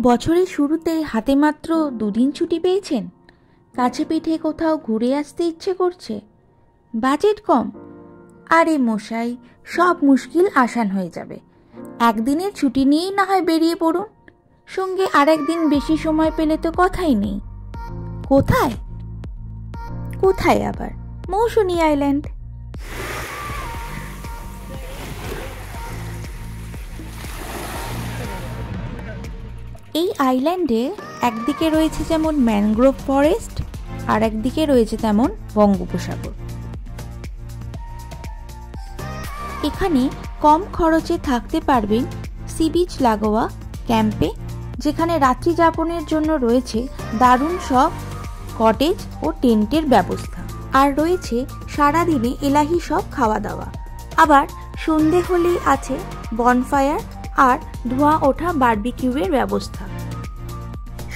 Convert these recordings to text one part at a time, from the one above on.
বছরের শুরুতে হাতে মাত্র 2 দিন ছুটি পেয়েছেন, কাছে পিঠে কোথাও ঘুরে আসতে ইচ্ছে করছে, বাজেট কম। আরে মশাই, সব মুশকিল আসান হয়ে যাবে। একদিনের ছুটি নিয়েই না হয় বেরিয়ে পড়ুন, সঙ্গে আরেকদিন বেশি সময় পেলে তো কথাই নেই। কোথায়? কোথায় আবার? মৌসুনী আইল্যান্ড। এই আইল্যান্ডে একদিকে রয়েছে যেমন ম্যানগ্রোভ ফরেস্ট, আর একদিকে রয়েছে তেমন বঙ্গোপসাগর। এখানে কম খরচে থাকতে পারবেন সি বিচ লাগোয়া ক্যাম্পে, যেখানে রাত্রি যাপনের জন্য রয়েছে দারুণ সব কটেজ ও টেন্টের ব্যবস্থা, আর রয়েছে সারাদিনে এলাহি সব খাওয়া দাওয়া। আবার সন্ধে হলেই আছে বনফায়ার আর ধোঁয়া ওঠা বারবিকিউয়ের ব্যবস্থা।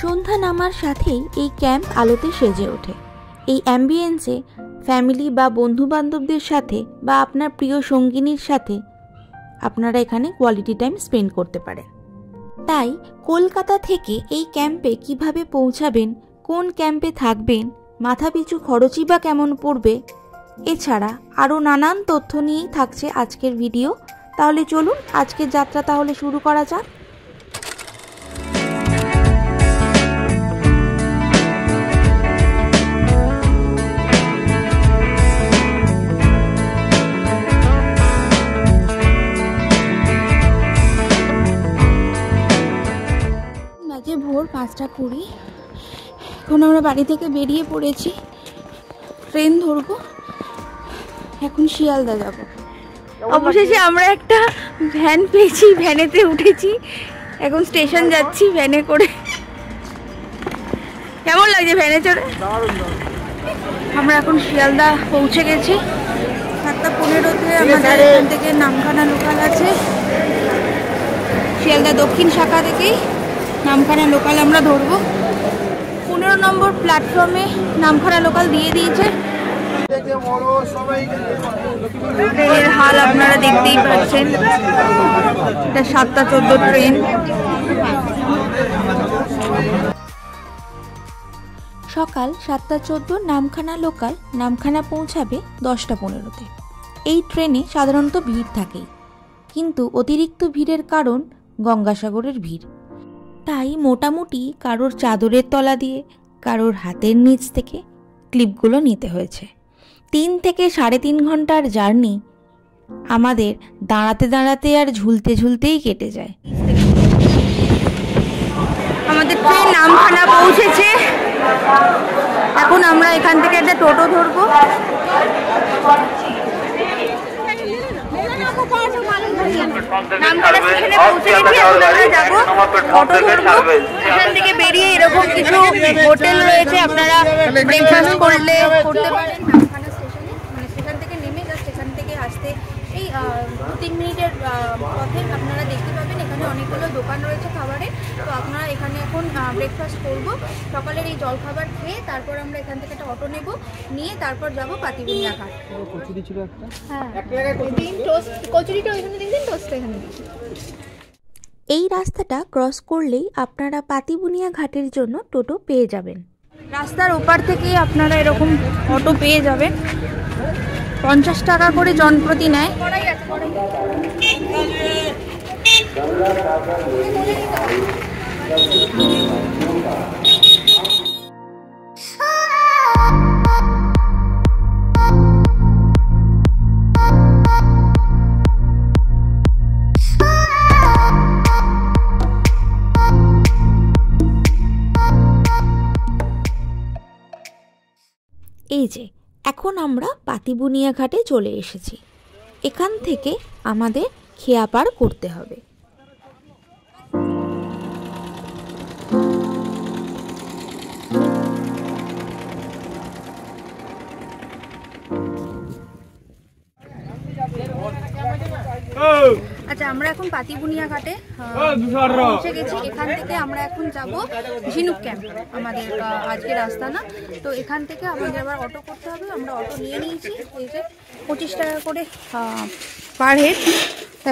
সন্ধ্যা নামার সাথেই এই ক্যাম্প আলোতে সেজে ওঠে। এই অ্যাম্বিয়েন্সে ফ্যামিলি বা বন্ধু বান্ধবদের সাথে বা আপনার প্রিয় সঙ্গিনীর সাথে আপনারা এখানে কোয়ালিটি টাইম স্পেন্ড করতে পারেন। তাই কলকাতা থেকে এই ক্যাম্পে কিভাবে পৌঁছাবেন, কোন ক্যাম্পে থাকবেন, মাথাপিছু খরচই বা কেমন পড়বে, এছাড়া আরও নানান তথ্য নিয়েই থাকছে আজকের ভিডিও। তাহলে চলুন আজকের যাত্রা তাহলে শুরু করা যাক। বাজে ভোর 5:20। এখন আমরা বাড়ি থেকে বেরিয়ে পড়েছি, ট্রেন ধরবো, এখন শিয়ালদা যাব। অবশেষে আমরা একটা ভ্যান পেয়েছি, ভ্যানেতে উঠেছি, এখন স্টেশন যাচ্ছি ভ্যানে করে। কেমন লাগছে ভ্যানে চড়ে? আমরা এখন শিয়ালদা পৌঁছে গেছি। 7:15-তে আমাদের এখান থেকে নামখানা লোকাল আছে। শিয়ালদা দক্ষিণ শাখা থেকেই নামখানা লোকাল আমরা ধরবো। 15 নম্বর প্ল্যাটফর্মে নামখানা লোকাল দিয়ে দিয়েছে। ট্রেনের হাল আপনারা দেখতেই পাচ্ছেন, এটা 7:14 ট্রেন। সকাল 7:14 নামখানা লোকাল নামখানা পৌঁছাবে 10:15-তে। এই ট্রেনে সাধারণত ভিড় থাকেই, কিন্তু অতিরিক্ত ভিড়ের কারণ গঙ্গাসাগরের ভিড়। তাই মোটামুটি কারোর চাদরের তলা দিয়ে, কারোর হাতের নিচ থেকে ক্লিপগুলো নিতে হয়েছে। 3 থেকে 3.5 ঘন্টার জার্নি আমাদের দাঁড়াতে দাঁড়াতে আর ঝুলতে ঝুলতেই কেটে যায়। আমাদের ট্রেন নামখানা পৌঁছেছে। এখন আমরা এখান থেকে একটা টোটো ধরবো। নামখানা স্টেশনে পৌঁছে গেছি, এখন আমরা যাবো অটো ধরবো। এখান থেকে বেরিয়ে এরকম কিছু হোটেল রয়েছে, আপনারা ব্রেকফাস্ট করতে পারেন নামখানা স্টেশনে। মানে স্টেশন থেকে নেমে জাস্ট স্টেশন থেকে আসতে এই 2-3 মিনিটের পথে আপনারা দেখতে পাবেন এখানে অনেকগুলো দোকান রয়েছে খাবারের। তো আপনারা এখানে এখন ব্রেকফাস্ট করবো, সকালের এই জলখাবার খেয়ে তারপর আমরা এখান থেকে একটা অটো নেব, নিয়ে তারপর যাবো পাতিবুনিয়া ঘাট। কচুরি ছিল একটা, হ্যাঁ টোস্ট, কচুরিটা ওইখানে দেখবেন, টোস্টটা এখানে দেখবেন। এই রাস্তাটা ক্রস করলেই আপনারা পাতিবুনিয়া ঘাটের জন্য টোটো পেয়ে যাবেন। রাস্তার ওপার থেকেই আপনারা এরকম অটো পেয়ে যাবেন। 50 টাকা করে জনপ্রতি নেয়। এই যে এখন আমরা পাতিবুনিয়া ঘাটে চলে এসেছি। এখান থেকে আমাদের খেয়া পার করতে হবে। আচ্ছা, আমরা এখন পাতিবুনিয়া ঘাটে পৌঁছে গেছি। এখান থেকে আমরা এখন যাব ঝিনুক ক্যাম্প, আমাদের আজকে রাস্তা না। তো এখান থেকে আমাদের আবার অটো করতে হবে। আমরা অটো নিয়ে নিয়েছি, এই যে 25 টাকা করে পার হেড।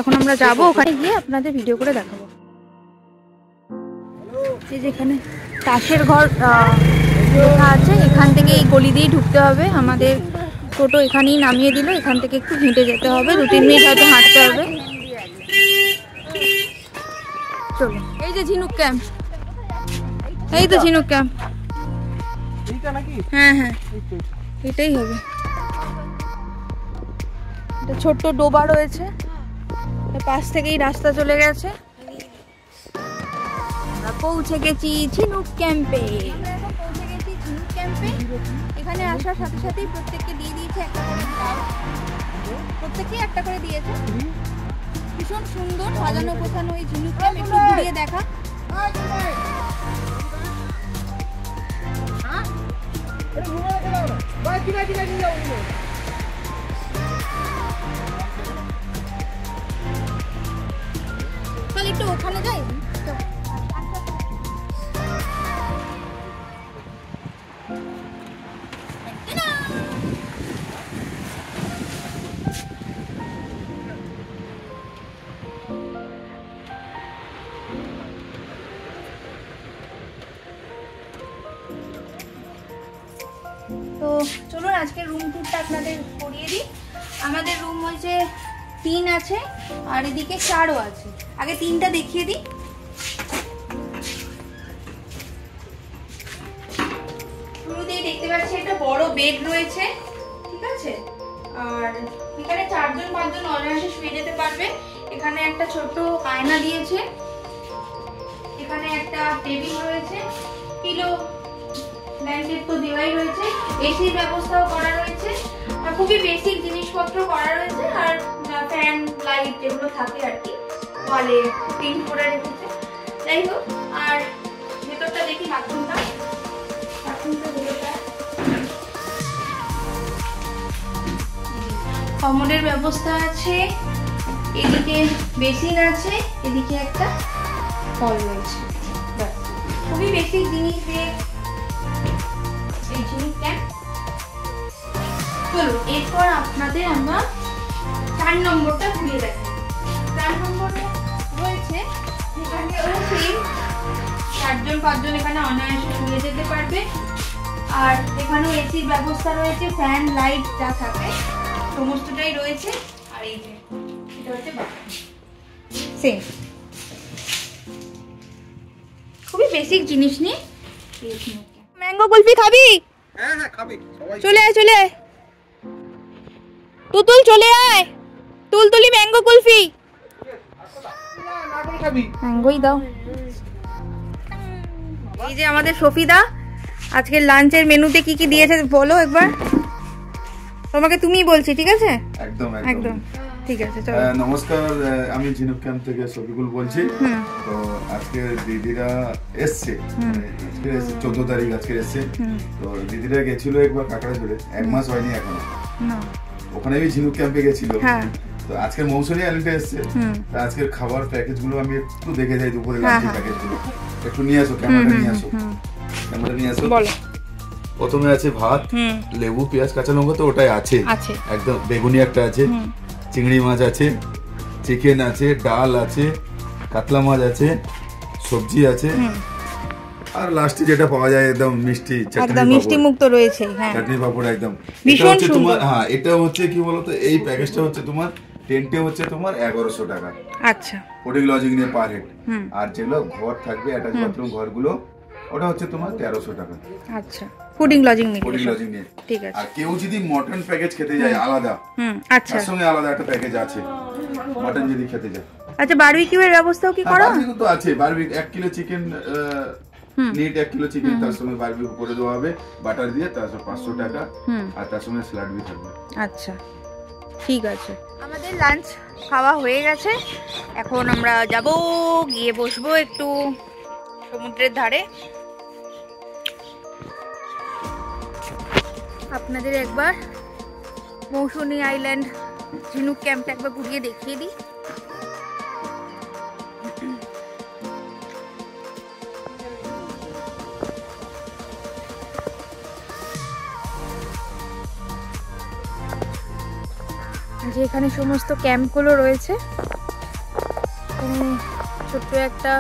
এখন আমরা যাব, ওখানে গিয়ে আপনাদের ভিডিও করে দেখাবো। এই যেখানে তাসের ঘর লেখা আছে, এখান থেকে এই গলি দিয়েই ঢুকতে হবে। আমাদের টোটো এখানেই নামিয়ে দিল, এখান থেকে একটু হেঁটে যেতে হবে, 2-3 মিনিট হয়তো হাঁটতে হবে। চলো, এই যে ঝিনুক ক্যাম্প, এই তো ঝিনুক ক্যাম্প। হ্যাঁ হ্যাঁ, এটাই হবে। একটা ছোট্ট ডোবা রয়েছে, পাশ থেকেই রাস্তা চলে গেছে। আমরা পৌঁছে গেছি ঝিনুক ক্যাম্পে। এখানে আসার সাথে সাথেই প্রত্যেককে দিয়ে দিয়েছে একটা করে ডাল, প্রত্যেকেই একটা করে দিয়েছে। ভীষণ সুন্দর সাজানো গোছানো এই ঝিনুক ক্যাম্প, একটু ঘুরিয়ে দেখা। চল একটু ওখানে যাই। তো চলুন আজকে রুম ট্যুরটা আপনাদের করিয়ে দিই। আমাদের রুম হচ্ছে 3 আছে আর এদিকে 4ও আছে। আগে 3টা দেখিয়ে দিই। শুরুতেই দেখতে পাচ্ছি একটা বড় বেড রয়েছে, ঠিক আছে। আর এখানে 4-5 জন অনায়াসে শুয়ে যেতে পারবে। এখানে একটা ছোট আয়না দিয়েছে, এখানে একটা টেবিল রয়েছে, পিলো ব্ল্যাঙ্কেট তো দেওয়াই রয়েছে, এসির ব্যবস্থাও করা রয়েছে, আর খুবই বেসিক জিনিসপত্র করা রয়েছে। আর ফ্যান লাইট যেগুলো থাকে আর কি ওয়ালে প্রিন্ট করে রেখেছে। যাই হোক, আর ভেতরটা দেখি বাথরুমটা কমোডের ব্যবস্থা আছে, এদিকে বেসিন আছে, এদিকে একটা কল রয়েছে। খুবই বেসিক জিনিস দিয়ে এই ঝিনুক ক্যাম্প। চলো এরপর আপনাদের আমরা 4 নম্বরটা ঘুরিয়ে দেখাই। 4 নম্বরে রয়েছে এখানে 4-5 জন এখানে অনায়াসে শুয়ে যেতে পারবে। আর এখানেও এসির ব্যবস্থা রয়েছে, ফ্যান লাইট যা থাকে সমস্তটাই রয়েছে। আর এই যে এটা হচ্ছে বাথরুম, সেম খুবই বেসিক জিনিস নিয়ে। ম্যাঙ্গো কুলফি খাবি? হ্যাঁ হ্যাঁ খাবি, সবাই চলে আয় চলে আয়, তুতুল চলে আয়, তুলতুলি ম্যাঙ্গো কুলফি। ম্যাঙ্গোই দাও। এই যে আমাদের সফিদা, আজকের লাঞ্চের মেনুতে কি কি দিয়েছে বলো একবার। তোমাকে তুমিই বলছি, ঠিক আছে? একদম একদম ঠিক আছে। চলো, নমস্কার, আমি ঝিনুক ক্যাম্প থেকে শফিকুল বলছি। তো আজকে দিদিরা এসছে, আজকে 14 তারিখ আজকে এসছে। তো দিদিরা গেছিল একবার কাকড়াঝোড়ে, 1 মাস হয়নি এখনো। ওখানে আমি ঝিনুক ক্যাম্পে গেছিল। তো আজকের মৌসুমী আলিটা এসছে। তো আজকের খাবার প্যাকেজ গুলো আমি একটু দেখে যাই, দুপুরে লাঞ্চের প্যাকেজ গুলো একটু নিয়ে আসো, ক্যামেরাটা নিয়ে আসো, ক্যামেরা নিয়ে আসো। বলো। প্রথমে আছে ভাত, লেবু, পেঁয়াজ, কাঁচা লঙ্কা, তো ওটাই আছে একদম। বেগুনি একটা আছে, চিংড়ি মাছ আছে, চিকেন আছে, ডাল আছে, কাতলা মাছ আছে, সবজি আছে, আর লাস্টে যেটা পাওয়া যায় একদম মিষ্টি, একদম মিষ্টি মুখ তো রয়েছে। হ্যাঁ, চাটনি পাপড় একদম ভীষণ সুন্দর। তোমার হ্যাঁ, এটা হচ্ছে কি বলতো, এই প্যাকেজটা হচ্ছে তোমার টেন্টে হচ্ছে তোমার 1100 টাকা। আচ্ছা, হোটেল লজিং নিয়ে পার হেড। আর যেগুলো ঘর থাকবে অ্যাটাচ বাথরুম ঘরগুলো, ওটা হচ্ছে তোমার 1300 টাকা। আচ্ছা, ফুডিং লজিং নিয়ে। ফুডিং লজিং নিয়ে, ঠিক আছে। আর কেউ যদি মটন প্যাকেজ খেতে যায় আলাদা, আচ্ছা, তার সঙ্গে আলাদা একটা প্যাকেজ আছে মটন যদি খেতে যায়। আচ্ছা, বারবিকিউ এর ব্যবস্থাও কি করো? বারবিকিউ তো আছে, বারবিকিউ 1 কিলো চিকেন নিট 1 কিলো চিকেন, তার সঙ্গে বারবিকিউ করে দেওয়া হবে বাটার দিয়ে, তার সঙ্গে 500 টাকা, আর তার সঙ্গে স্যালাড বি থাকবে। আচ্ছা, ঠিক আছে। আমাদের লাঞ্চ খাওয়া হয়ে গেছে, এখন আমরা যাব, গিয়ে বসবো একটু সমুদ্রের ধারে। আপনাদের একবার মৌসুমী আইল্যান্ড ঝিনুক ক্যাম্পটা একবার ঘুরিয়ে দেখিয়ে দিই। যে এখানে সমস্ত ক্যাম্পগুলো রয়েছে, ছোট্ট একটা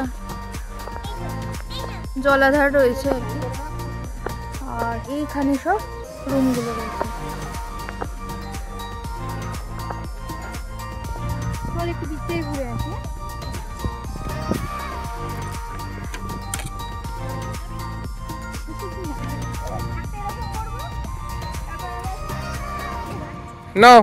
জলাধার রয়েছে আর কি। আর এইখানে সব রুমগুলো রয়েছে। চল একটু দিক থেকে ঘুরে আসি। No.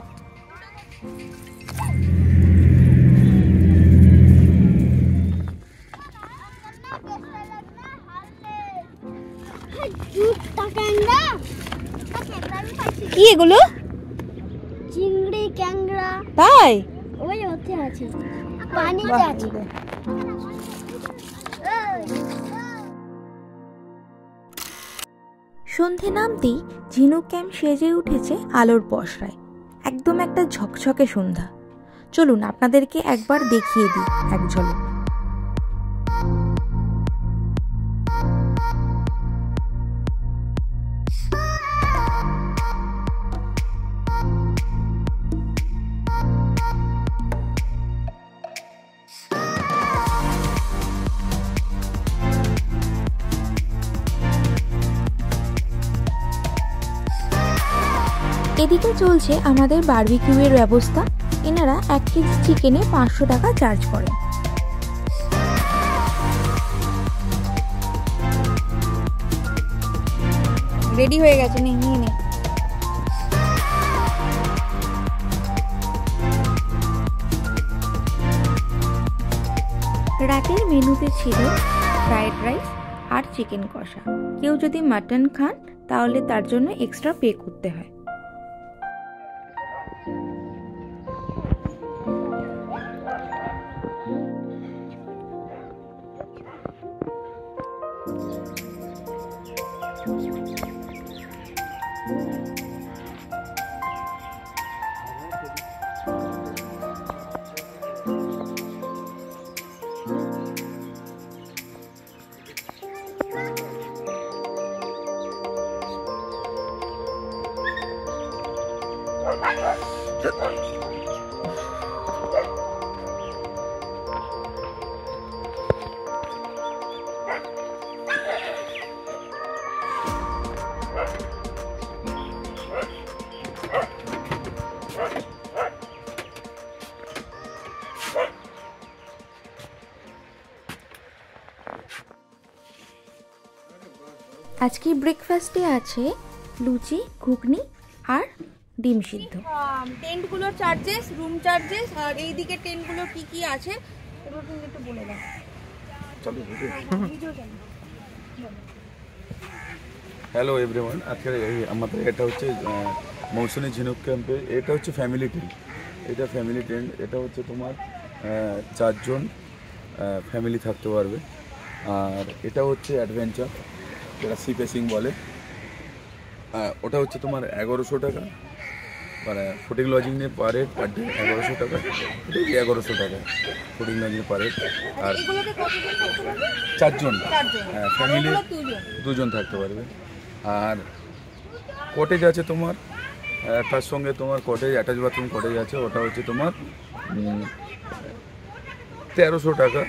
কি এগুলো? চিংড়ি, ক্যাংড়া। তাই? ওই ওতে আছে, পানিতে আছে। সন্ধে নামতেই ঝিনুক ক্যাম্প সেজে উঠেছে আলোর পসরায়। একদম একটা ঝকঝকে সন্ধ্যা। চলুন আপনাদেরকে একবার দেখিয়ে দিই এক ঝলক। এদিকে চলছে আমাদের বারবিকিউয়ের ব্যবস্থা। এনারা 1 কেজি চিকেনে 500 টাকা চার্জ করেন। রেডি হয়ে গেছে, নিয়ে নে। রাতের মেনুতে ছিল ফ্রাইড রাইস আর চিকেন কষা। কেউ যদি মাটন খান তাহলে তার জন্য এক্সট্রা পে করতে হয়। আজকে ব্রেকফাস্টে আছে লুচি, ঘুগনি আর ডিম সিদ্ধ। টেন্টগুলোর চার্জেস, রুম চার্জেস আর এই দিকে টেন্টগুলো কি কি আছে এগুলো তুমি একটু বলে দাও। হ্যালো এভরিওয়ান, আজকে আমাদের এটা হচ্ছে মৌসুমী ঝিনুক ক্যাম্পে। এটা হচ্ছে ফ্যামিলি টেন্ট। এটা ফ্যামিলি টেন্ট। এটা হচ্ছে তোমার 4 জন ফ্যামিলি থাকতে পারবে। আর এটা হচ্ছে অ্যাডভেঞ্চার, যেটা সি ফেসিং বলে। ওটা হচ্ছে তোমার 1100 টাকা, মানে ফুডিং লজিং নিয়ে পার হেড পার ডে 1100 টাকা। এটা 1100 টাকা ফুডিং লজিং পার হেড। আর 4 জন ফ্যামিলি 2 জন থাকতে পারবে। আর কটেজ আছে তোমার, তার সঙ্গে তোমার কটেজ অ্যাটাচ বাথরুম কটেজ আছে। ওটা হচ্ছে তোমার 1300 টাকা।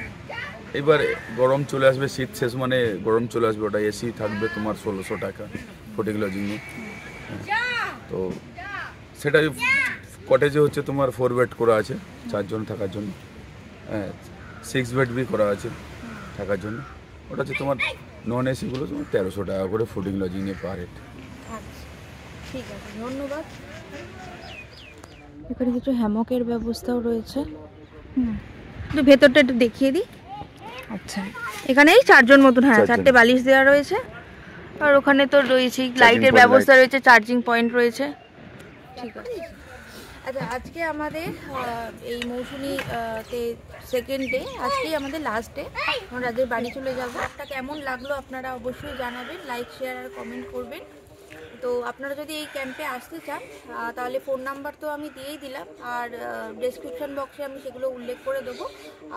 এবার গরম চলে আসবে, শীত শেষ মানে গরম চলে আসবে, ওটা এসি থাকবে তোমার 1600 টাকা ফুডিং লজিং। তো সেটাই কটেজে হচ্ছে তোমার 4 বেড করা আছে 4 জন থাকার জন্য। 6 বেড বি করা আছে থাকার জন্য। ওটা হচ্ছে তোমার নন এসিগুলো তোমার 1300 টাকা করে ফুডিং লজিংয়ে পার হেড। ঠিক আছে, ধন্যবাদ। এখানে কিছু হ্যামকের ব্যবস্থাও রয়েছে। একটু ভেতরটা একটু দেখিয়ে দিই। আচ্ছা, এখানে 4 জন মতন, হ্যাঁ 4টে বালিশ দেওয়া রয়েছে। আর ওখানে তো রয়েছে লাইটের ব্যবস্থা রয়েছে, চার্জিং পয়েন্ট রয়েছে। ঠিক আছে। আচ্ছা, আজকে আমাদের এই মৌসুমী তে সেকেন্ড ডে, আজকেই আমাদের লাস্ট ডে। আমরা রাতের বাড়ি চলে যাবো। একটা কেমন লাগলো আপনারা অবশ্যই জানাবেন, লাইক শেয়ার আর কমেন্ট করবেন। তো আপনারা যদি এই ক্যাম্পে আসতে চান তাহলে ফোন নাম্বার তো আমি দিয়েই দিলাম, আর ডেসক্রিপশন বক্সে আমি সেগুলো উল্লেখ করে দেবো।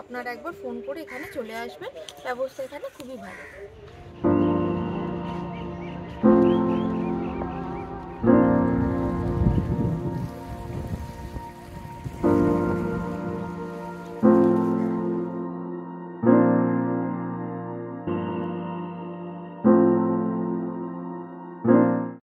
আপনারা একবার ফোন করে এখানে চলে আসবেন, ব্যবস্থা এখানে খুবই ভালো।